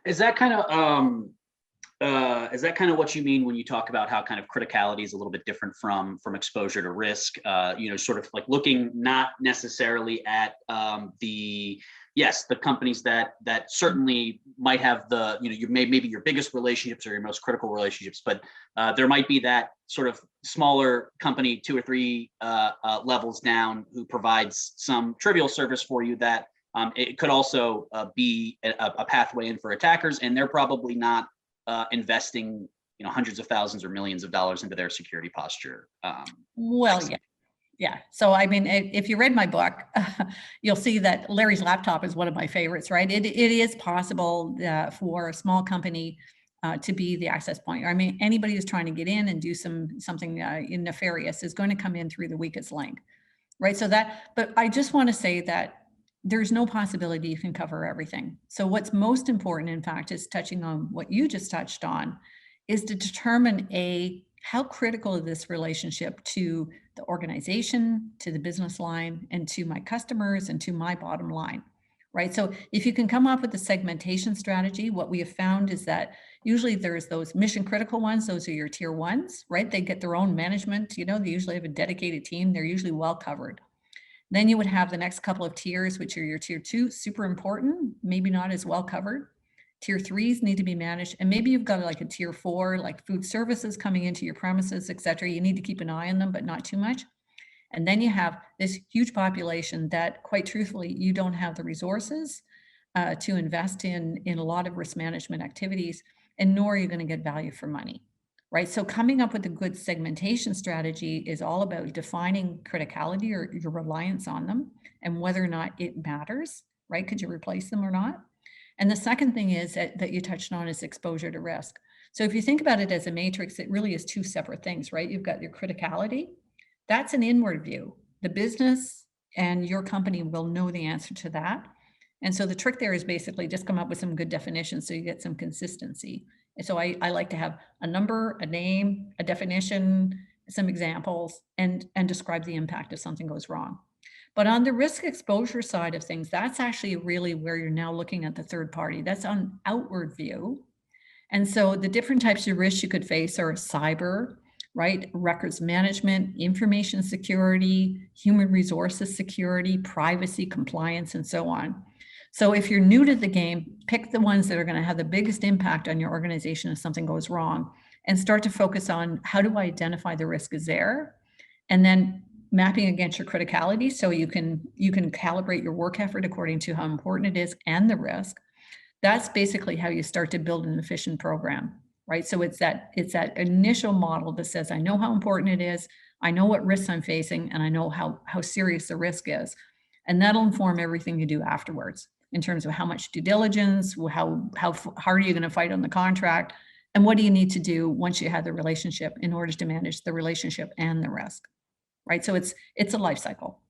Is that kind of what you mean when you talk about how kind of criticality is a little bit different from exposure to risk? Sort of like looking not necessarily at the companies that certainly might have maybe your biggest relationships or your most critical relationships, but there might be that sort of smaller company 2 or 3 levels down who provides some trivial service for you that it could also be a pathway in for attackers, and they're probably not investing hundreds of thousands or millions of dollars into their security posture. Well, yeah. So, I mean, if you read my book, you'll see that Larry's laptop is one of my favorites, right? It is possible for a small company to be the access point. I mean, anybody who's trying to get in and do something nefarious is going to come in through the weakest link, right? But I just want to say that there's no possibility you can cover everything. So what's most important, in fact, is touching on what you just touched on, is to determine how critical is this relationship to the organization, to the business line, and to my customers, and to my bottom line, right? So if you can come up with a segmentation strategy, what we have found is that usually there's those mission critical ones, those are your tier ones, right? They get their own management, they usually have a dedicated team, they're usually well covered. Then you would have the next couple of tiers, which are your tier 2, super important, maybe not as well covered. Tier 3s need to be managed. And maybe you've got like a tier 4, like food services coming into your premises, et cetera. You need to keep an eye on them, but not too much. And then you have this huge population that, quite truthfully, you don't have the resources to invest in a lot of risk management activities, and nor are you going to get value for money. Right. So coming up with a good segmentation strategy is all about defining criticality or your reliance on them and whether or not it matters, right? Could you replace them or not? And the second thing is that you touched on is exposure to risk. So if you think about it as a matrix, it really is 2 separate things, right? You've got your criticality. That's an inward view. The business and your company will know the answer to that. And so the trick there is basically just come up with some good definitions so you get some consistency. And so I like to have a number, a name, a definition, some examples, and describe the impact if something goes wrong. But on the risk exposure side of things, that's actually really where you're now looking at the third party. That's on outward view. And so the different types of risks you could face are cyber, right? Records management, information security, human resources security, privacy, compliance, and so on. So if you're new to the game, pick the ones that are going to have the biggest impact on your organization if something goes wrong, and start to focus on how do I identify the risk is there, and then mapping against your criticality so you can calibrate your work effort according to how important it is and the risk. That's basically how you start to build an efficient program, right? So it's that initial model that says, I know how important it is, I know what risks I'm facing, and I know how serious the risk is. And that'll inform everything you do afterwards in terms of how much due diligence, how hard are you going to fight on the contract, and what do you need to do once you have the relationship in order to manage the relationship and the risk, right? So it's a life cycle.